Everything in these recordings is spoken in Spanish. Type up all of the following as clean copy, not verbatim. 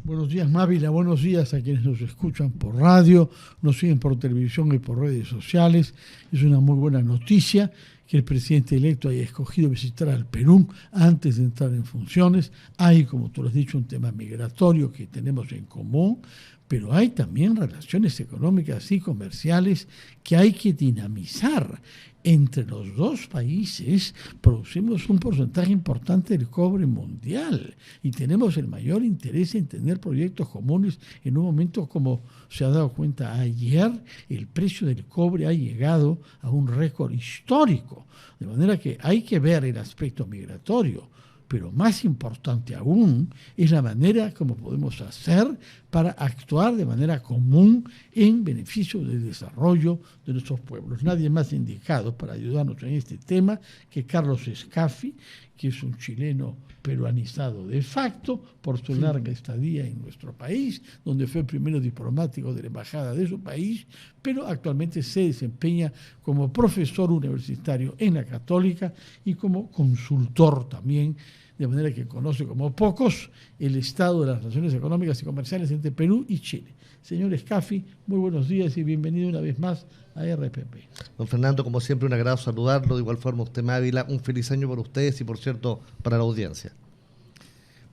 Buenos días, Mávila. Buenos días a quienes nos escuchan por radio, nos siguen por televisión y por redes sociales. Es una muy buena noticia que el presidente electo haya escogido visitar al Perú antes de entrar en funciones. Hay, como tú lo has dicho, un tema migratorio que tenemos en común, pero hay también relaciones económicas y comerciales que hay que dinamizar. Entre los dos países producimos un porcentaje importante del cobre mundial y tenemos el mayor interés en tener proyectos comunes en un momento como se ha dado cuenta ayer, el precio del cobre ha llegado a un récord histórico, de manera que hay que ver el aspecto migratorio. Pero más importante aún es la manera como podemos hacer para actuar de manera común en beneficio del desarrollo de nuestros pueblos. Nadie más indicado para ayudarnos en este tema que Carlos Scafi, que es un chileno peruanizado de facto por su larga estadía en nuestro país, donde fue el primero diplomático de la embajada de su país, pero actualmente se desempeña como profesor universitario en la Católica y como consultor también, de manera que conoce como pocos el estado de las relaciones económicas y comerciales entre Perú y Chile. Señor Scafi, muy buenos días y bienvenido una vez más a RPP. Don Fernando, como siempre, un agrado saludarlo. De igual forma, usted, Mávila, un feliz año para ustedes y, por cierto, para la audiencia.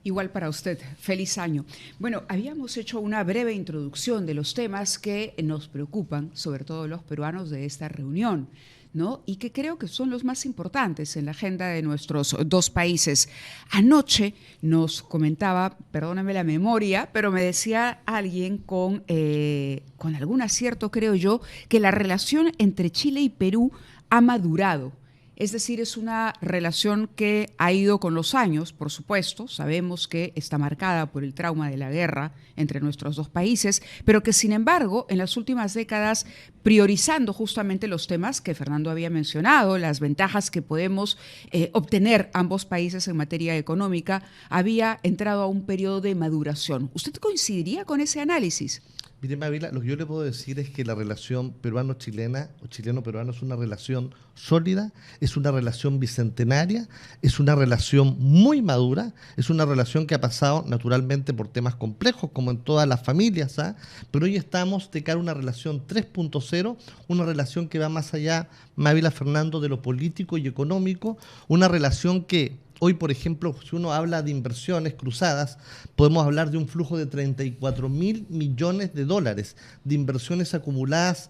Igual para usted, feliz año. Bueno, habíamos hecho una breve introducción de los temas que nos preocupan, sobre todo los peruanos, de esta reunión, ¿no? Y que creo que son los más importantes en la agenda de nuestros dos países. Anoche nos comentaba, perdóname la memoria, pero me decía alguien con algún acierto, creo yo, que la relación entre Chile y Perú ha madurado. Es decir, es una relación que ha ido con los años, por supuesto. Sabemos que está marcada por el trauma de la guerra entre nuestros dos países, pero que, sin embargo, en las últimas décadas, priorizando justamente los temas que Fernando había mencionado, las ventajas que podemos obtener ambos países en materia económica, había entrado a un periodo de maduración. ¿Usted coincidiría con ese análisis? Mire, Mávila, lo que yo le puedo decir es que la relación peruano-chilena o chileno-peruano es una relación sólida, es una relación bicentenaria, es una relación muy madura, es una relación que ha pasado naturalmente por temas complejos como en todas las familias, ¿ah? Pero hoy estamos de cara a una relación 3.0, una relación que va más allá, Mávila, Fernando, de lo político y económico, una relación que hoy, por ejemplo, si uno habla de inversiones cruzadas, podemos hablar de un flujo de 34.000 millones de dólares de inversiones acumuladas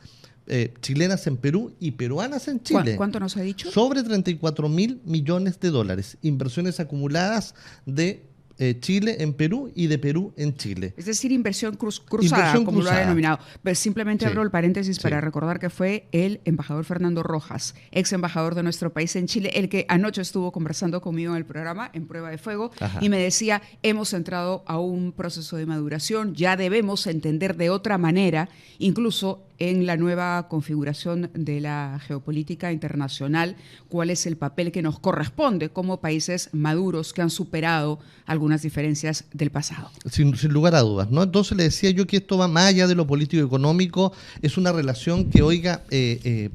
chilenas en Perú y peruanas en Chile. ¿Cuánto nos ha dicho? Sobre 34.000 millones de dólares, inversiones acumuladas de Chile en Perú y de Perú en Chile. Es decir, inversión cruzada, como lo ha denominado. Pero simplemente abro el paréntesis para recordar que fue el embajador Fernando Rojas, ex embajador de nuestro país en Chile, el que anoche estuvo conversando conmigo en el programa, en Prueba de Fuego, y me decía, hemos entrado a un proceso de maduración, ya debemos entender de otra manera, incluso en la nueva configuración de la geopolítica internacional, cuál es el papel que nos corresponde como países maduros que han superado algunas diferencias del pasado. Sin lugar a dudas, ¿no? Entonces le decía yo que esto va más allá de lo político y económico, es una relación que, oiga,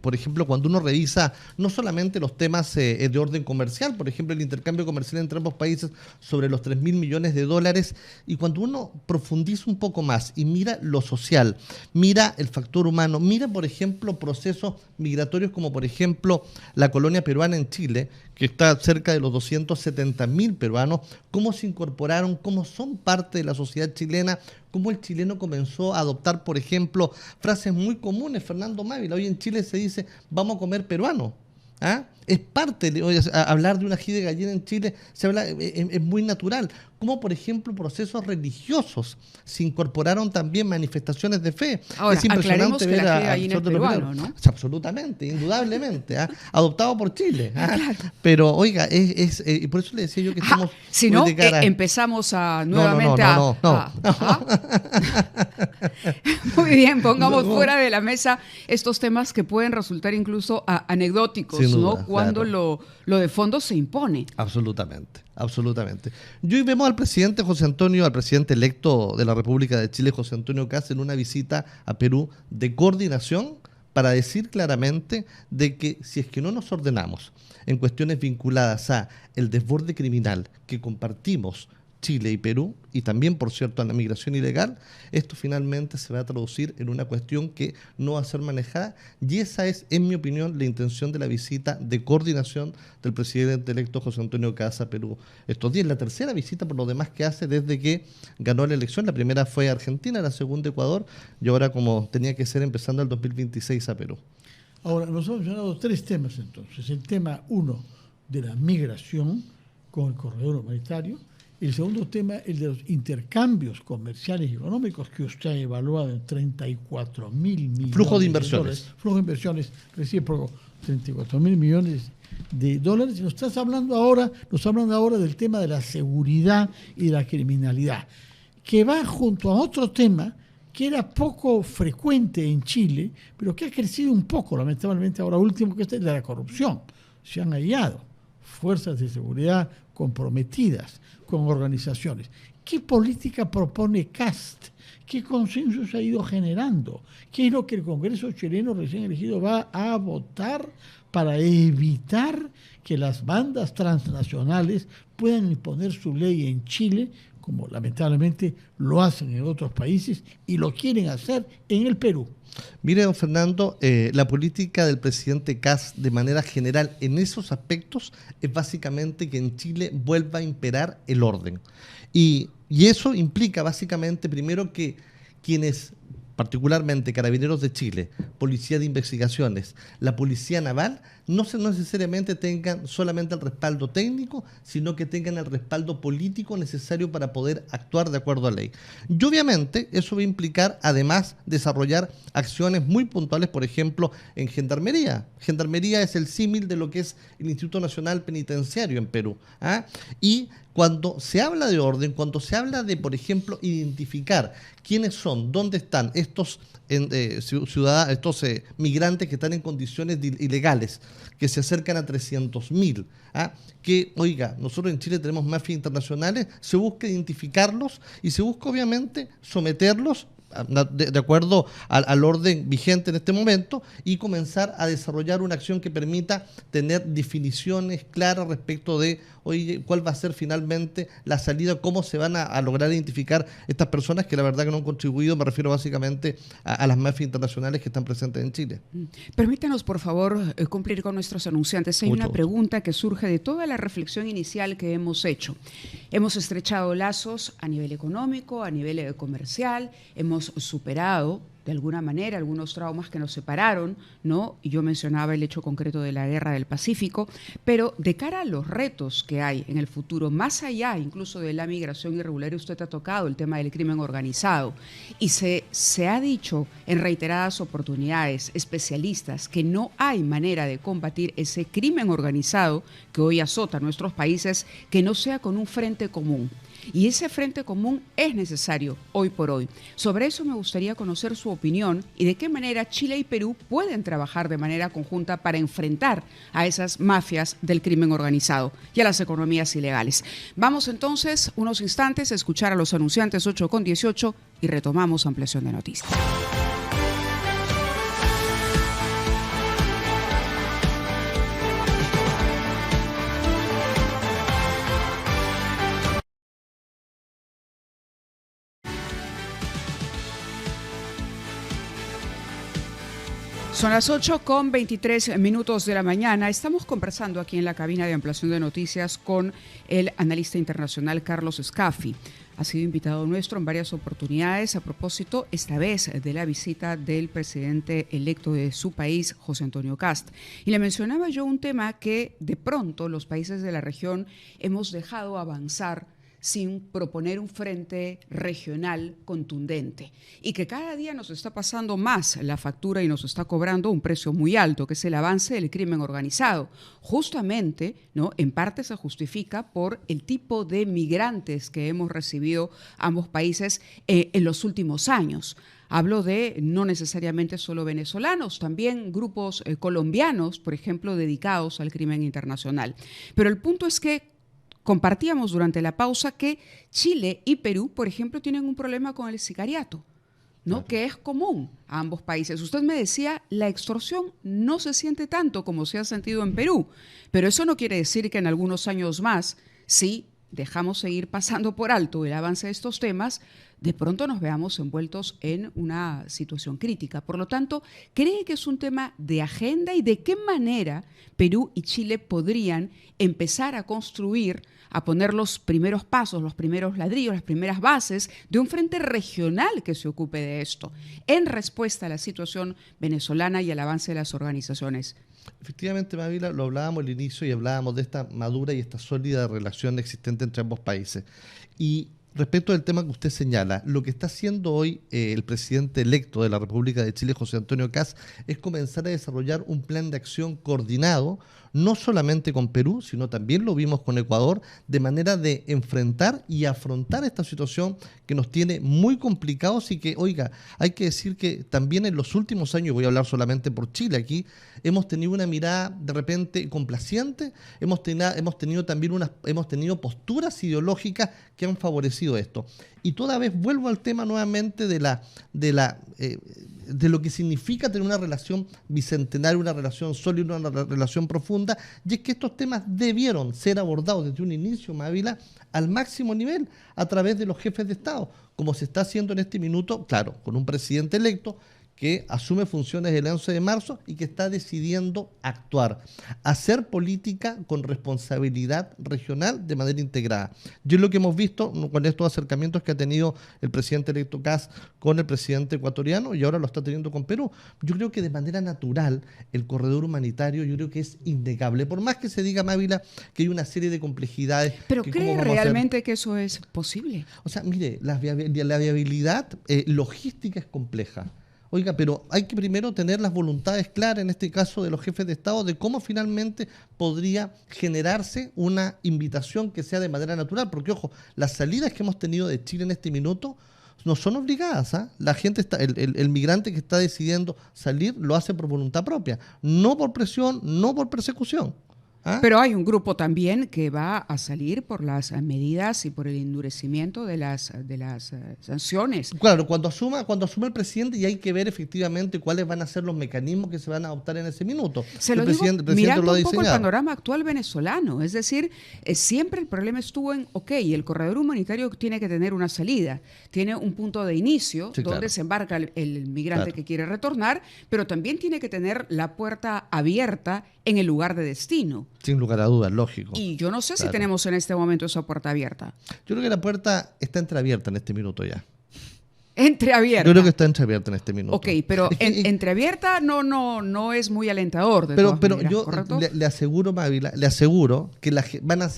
por ejemplo, cuando uno revisa no solamente los temas de orden comercial, por ejemplo, el intercambio comercial entre ambos países sobre los 3.000 millones de dólares, y cuando uno profundiza un poco más y mira lo social, mira el factor humano, mira, por ejemplo, procesos migratorios como, por ejemplo, la colonia peruana en Chile, que está cerca de los 270.000 peruanos, cómo se incorporaron, cómo son parte de la sociedad chilena, cómo el chileno comenzó a adoptar, por ejemplo, frases muy comunes, Fernando Mávila. Hoy en Chile se dice, vamos a comer peruano. ¿Ah? Es parte de hablar de un ají de gallina en Chile, se habla, es muy natural. Como, por ejemplo, procesos religiosos se incorporaron también manifestaciones de fe. Ahora, es impresionante ver el ají de gallina es peruano, ¿no? Absolutamente, indudablemente, adoptado por Chile. Claro. Pero, oiga, y por eso le decía yo que estamos... Si no, empezamos nuevamente no. Muy bien, pongamos fuera de la mesa estos temas que pueden resultar incluso anecdóticos, sin duda, ¿no? Cuando claro, lo de fondo se impone. Absolutamente. Y hoy vemos al presidente al presidente electo de la República de Chile, José Antonio Kast, en una visita a Perú de coordinación para decir claramente de que si es que no nos ordenamos en cuestiones vinculadas a el desborde criminal que compartimos Chile y Perú, y también, por cierto, a la migración ilegal, esto finalmente se va a traducir en una cuestión que no va a ser manejada, y esa es, en mi opinión, la intención de la visita de coordinación del presidente electo José Antonio Kast a Perú estos días. La tercera visita, por lo demás, que hace desde que ganó la elección. La primera fue a Argentina, la segunda Ecuador, y ahora, como tenía que ser, empezando el 2026 a Perú. Ahora, nos hemos mencionado 3 temas entonces. El tema 1 de la migración con el corredor humanitario. El segundo tema, el de los intercambios comerciales y económicos, que usted ha evaluado en 34.000 millones Flujo de inversiones. Flujo de inversiones recíproco, 34.000 millones de dólares. Y nos está hablando ahora del tema de la seguridad y de la criminalidad, que va junto a otro tema que era poco frecuente en Chile, pero que ha crecido un poco, lamentablemente, ahora último, que es de la corrupción. Se han hallado fuerzas de seguridad comprometidas con organizaciones. ¿Qué política propone Kast? ¿Qué consenso se ha ido generando? ¿Qué es lo que el Congreso chileno recién elegido va a votar para evitar que las bandas transnacionales puedan imponer su ley en Chile, como lamentablemente lo hacen en otros países y lo quieren hacer en el Perú? Mire, don Fernando, la política del presidente Kast de manera general en esos aspectos es básicamente que en Chile vuelva a imperar el orden. Y eso implica básicamente, primero, que quienes, particularmente Carabineros de Chile, Policía de Investigaciones, la Policía Naval, no necesariamente tengan solamente el respaldo técnico, sino que tengan el respaldo político necesario para poder actuar de acuerdo a la ley. Y obviamente eso va a implicar además desarrollar acciones muy puntuales, por ejemplo, en Gendarmería. Gendarmería es el símil de lo que es el Instituto Nacional Penitenciario en Perú. Y cuando se habla de orden, cuando se habla de, por ejemplo, identificar quiénes son, dónde están estos ciudadanos, estos migrantes que están en condiciones ilegales, que se acercan a 300.000, que, oiga, nosotros en Chile tenemos mafias internacionales, se busca identificarlos y se busca obviamente someterlos de acuerdo al orden vigente en este momento y comenzar a desarrollar una acción que permita tener definiciones claras respecto de, oye, cuál va a ser finalmente la salida, cómo se van a lograr identificar estas personas que la verdad que no han contribuido, me refiero básicamente a las mafias internacionales que están presentes en Chile. Permítanos, por favor, cumplir con nuestros anunciantes. Hay una pregunta que surge de toda la reflexión inicial que hemos hecho. Hemos estrechado lazos a nivel económico, a nivel comercial, hemos superado de alguna manera algunos traumas que nos separaron, ¿no? Y yo mencionaba el hecho concreto de la Guerra del Pacífico, pero de cara a los retos que hay en el futuro, más allá incluso de la migración irregular, usted ha tocado el tema del crimen organizado, y se ha dicho en reiteradas oportunidades, especialistas, que no hay manera de combatir ese crimen organizado que hoy azota nuestros países que no sea con un frente común. Y ese frente común es necesario hoy por hoy. Sobre eso me gustaría conocer su opinión y de qué manera Chile y Perú pueden trabajar de manera conjunta para enfrentar a esas mafias del crimen organizado y a las economías ilegales. Vamos entonces unos instantes a escuchar a los anunciantes 8:18 y retomamos ampliación de noticias. Son las 8:23 de la mañana. Estamos conversando aquí en la cabina de ampliación de noticias con el analista internacional Carlos Scaffi. Ha sido invitado nuestro en varias oportunidades a propósito, esta vez, de la visita del presidente electo de su país, José Antonio Kast. Y le mencionaba yo un tema que de pronto los países de la región hemos dejado avanzar sin proponer un frente regional contundente y que cada día nos está pasando más la factura y nos está cobrando un precio muy alto, que es el avance del crimen organizado. Justamente, ¿no?, en parte se justifica por el tipo de migrantes que hemos recibido ambos países en los últimos años. Hablo de no necesariamente solo venezolanos, también grupos colombianos, por ejemplo, dedicados al crimen internacional. Pero el punto es que compartíamos durante la pausa que Chile y Perú, por ejemplo, tienen un problema con el sicariato, ¿no?, claro, que es común a ambos países. Usted me decía, la extorsión no se siente tanto como se ha sentido en Perú, pero eso no quiere decir que en algunos años más sí dejamos seguir pasando por alto el avance de estos temas, de pronto nos veamos envueltos en una situación crítica. Por lo tanto, ¿cree que es un tema de agenda y de qué manera Perú y Chile podrían empezar a construir, a poner los primeros pasos, los primeros ladrillos, las primeras bases de un frente regional que se ocupe de esto, en respuesta a la situación venezolana y al avance de las organizaciones? Efectivamente, Mávila, lo hablábamos al inicio y hablábamos de esta madura y esta sólida relación existente entre ambos países. Y respecto del tema que usted señala, lo que está haciendo hoy el presidente electo de la República de Chile, José Antonio Kast, es comenzar a desarrollar un plan de acción coordinado, no solamente con Perú, sino también lo vimos con Ecuador, de manera de enfrentar y afrontar esta situación que nos tiene muy complicados y que, oiga, hay que decir que también en los últimos años, voy a hablar solamente por Chile aquí, hemos tenido una mirada de repente complaciente, hemos tenido posturas ideológicas que han favorecido esto. Y toda vez vuelvo al tema nuevamente de lo que significa tener una relación bicentenaria, una relación sólida, una relación profunda, y es que estos temas debieron ser abordados desde un inicio, Mávila, al máximo nivel, a través de los jefes de Estado, como se está haciendo en este minuto, claro, con un presidente electo que asume funciones el 11 de marzo y que está decidiendo actuar, hacer política con responsabilidad regional de manera integrada. Y es lo que hemos visto con estos acercamientos que ha tenido el presidente electo Kast con el presidente ecuatoriano y ahora lo está teniendo con Perú. Yo creo que de manera natural el corredor humanitario yo creo que es innegable, por más que se diga, Mávila, que hay una serie de complejidades. ¿Pero cree realmente que eso es posible? O sea, mire, la viabilidad logística es compleja. Oiga, pero hay que primero tener las voluntades claras, en este caso de los jefes de Estado, de cómo finalmente podría generarse una invitación que sea de manera natural. Porque, ojo, las salidas que hemos tenido de Chile en este minuto no son obligadas. La gente está, el migrante que está decidiendo salir lo hace por voluntad propia, no por presión, no por persecución. Pero hay un grupo también que va a salir por las medidas y por el endurecimiento de las sanciones. Claro, cuando asuma el presidente, y hay que ver efectivamente cuáles van a ser los mecanismos que se van a adoptar en ese minuto. Se lo digo mirando un poco el panorama actual venezolano. Es decir, siempre el problema estuvo en, el corredor humanitario tiene que tener una salida, tiene un punto de inicio donde se embarca el migrante que quiere retornar, pero también tiene que tener la puerta abierta en el lugar de destino. Sin lugar a dudas, lógico. Y yo no sé si tenemos en este momento esa puerta abierta. Yo creo que la puerta está entreabierta en este minuto ya. ¿Entreabierta? Yo creo que está entreabierta en este minuto. Ok, pero entreabierta no es muy alentador. Pero yo le aseguro, Mávila, que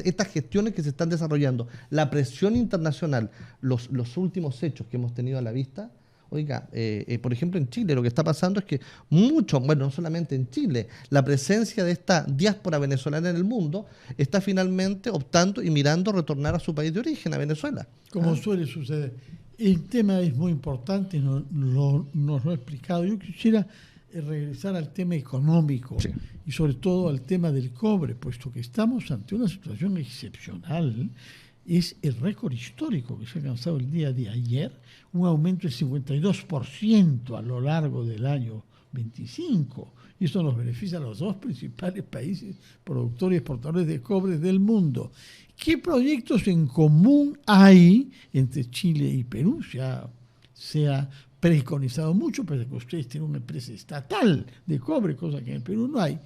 estas gestiones que se están desarrollando, la presión internacional, los últimos hechos que hemos tenido a la vista. Oiga, por ejemplo, en Chile lo que está pasando es que no solamente en Chile, la presencia de esta diáspora venezolana en el mundo está finalmente optando y mirando retornar a su país de origen, a Venezuela. Como suele suceder. El tema es muy importante, nos lo ha explicado. Yo quisiera regresar al tema económico y sobre todo al tema del cobre, puesto que estamos ante una situación excepcional. Es el récord histórico que se ha alcanzado el día de ayer, un aumento del 52% a lo largo del año 25. Y esto nos beneficia a los dos principales países productores y exportadores de cobre del mundo. ¿Qué proyectos en común hay entre Chile y Perú? Se ha preconizado mucho, pero que ustedes tienen una empresa estatal de cobre, cosa que en el Perú no hay.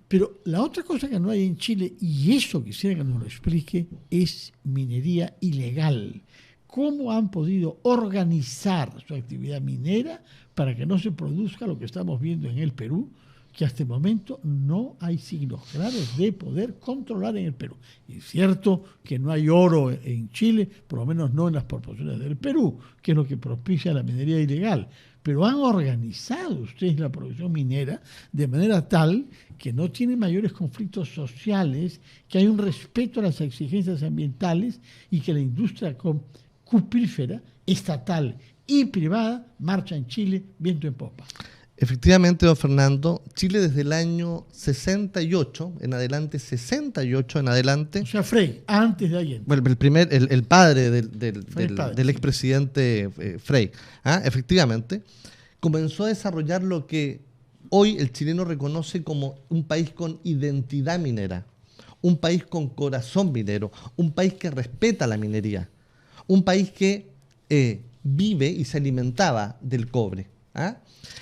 Pero la otra cosa que no hay en Chile, y eso quisiera que nos lo explique, es minería ilegal. ¿Cómo han podido organizar su actividad minera para que no se produzca lo que estamos viendo en el Perú, que hasta el momento no hay signos claros de poder controlar en el Perú? Es cierto que no hay oro en Chile, por lo menos no en las proporciones del Perú, que es lo que propicia la minería ilegal. Pero han organizado ustedes la producción minera de manera tal que no tiene mayores conflictos sociales, que hay un respeto a las exigencias ambientales y que la industria cuprífera, estatal y privada, marcha en Chile viento en popa. Efectivamente, don Fernando, Chile desde el año 68 en adelante, O sea, Frei, antes de Allende. Bueno, el padre del expresidente Frei, efectivamente, comenzó a desarrollar lo que hoy el chileno reconoce como un país con identidad minera. un país con corazón minero, un país que respeta la minería, un país que vive y se alimentaba del cobre. ¿Ah?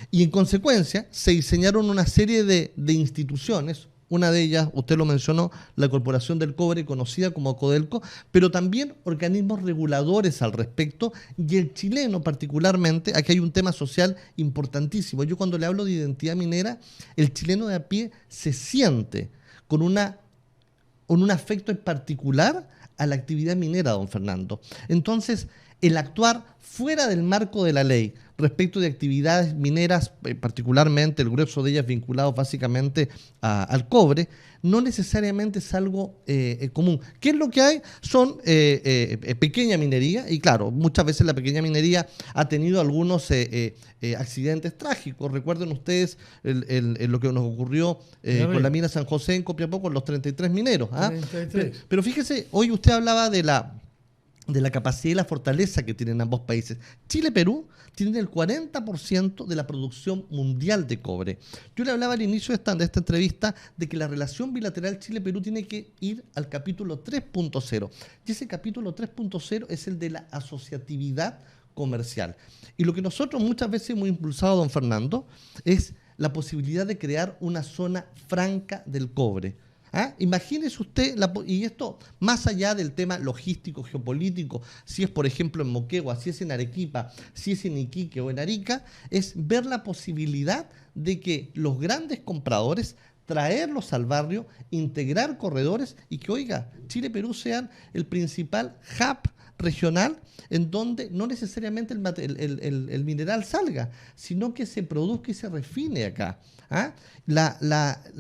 Y en consecuencia se diseñaron una serie de instituciones, una de ellas, usted lo mencionó, la Corporación del Cobre, conocida como Codelco, pero también organismos reguladores al respecto, y el chileno particularmente, aquí hay un tema social importantísimo. Yo cuando le hablo de identidad minera, el chileno de a pie se siente con un afecto en particular a la actividad minera, don Fernando. Entonces, el actuar fuera del marco de la ley respecto de actividades mineras, particularmente el grueso de ellas vinculados básicamente al cobre, no necesariamente es algo común. ¿Qué es lo que hay? Son pequeña minería, y claro, muchas veces la pequeña minería ha tenido algunos accidentes trágicos. Recuerden ustedes lo que nos ocurrió con la mina San José en Copiapó con los 33 mineros. 33. Pero fíjese, hoy usted hablaba de la capacidad y la fortaleza que tienen ambos países. Chile y Perú tienen el 40% de la producción mundial de cobre. Yo le hablaba al inicio de esta entrevista de que la relación bilateral Chile-Perú tiene que ir al capítulo 3.0. Y ese capítulo 3.0 es el de la asociatividad comercial. Y lo que nosotros muchas veces hemos impulsado, don Fernando, es la posibilidad de crear una zona franca del cobre. ¿Ah? Imagínese usted, y esto más allá del tema logístico, geopolítico, si es por ejemplo en Moquegua, si es en Arequipa, si es en Iquique o en Arica, es ver la posibilidad de que los grandes compradores traerlos al barrio, integrar corredores y que, oiga, Chile y Perú sean el principal hub regional en donde no necesariamente el mineral salga, sino que se produzca y se refine acá. ¿Ah?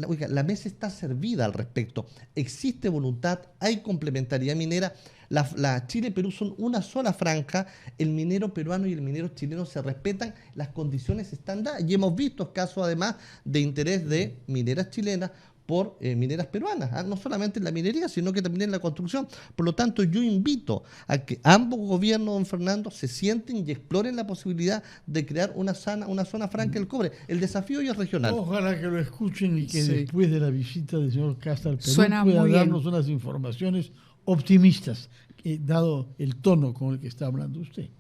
Oiga, la mesa está servida al respecto. Existe voluntad, hay complementariedad minera. La Chile y Perú son una sola franja. El minero peruano y el minero chileno se respetan, las condiciones están dadas. Y hemos visto casos además de interés de mineras chilenas por mineras peruanas, no solamente en la minería, sino que también en la construcción. Por lo tanto, yo invito a que ambos gobiernos, don Fernando, se sienten y exploren la posibilidad de crear una zona franca del cobre. El desafío ya es regional. Ojalá que lo escuchen y que después de la visita del señor Casta al Perú Suena pueda muy darnos bien. unas informaciones optimistas, dado el tono con el que está hablando usted.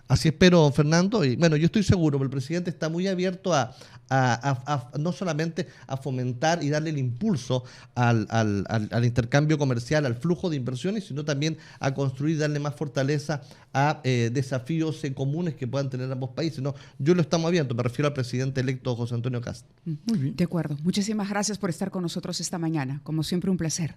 Así espero, Fernando, y bueno, yo estoy seguro que el presidente está muy abierto a no solamente a fomentar y darle el impulso al intercambio comercial, al flujo de inversiones, sino también a construir y darle más fortaleza a desafíos comunes que puedan tener ambos países. ¿No? Yo lo estamos abierto, me refiero al presidente electo José Antonio Kast. Muy bien. De acuerdo. Muchísimas gracias por estar con nosotros esta mañana. Como siempre, un placer.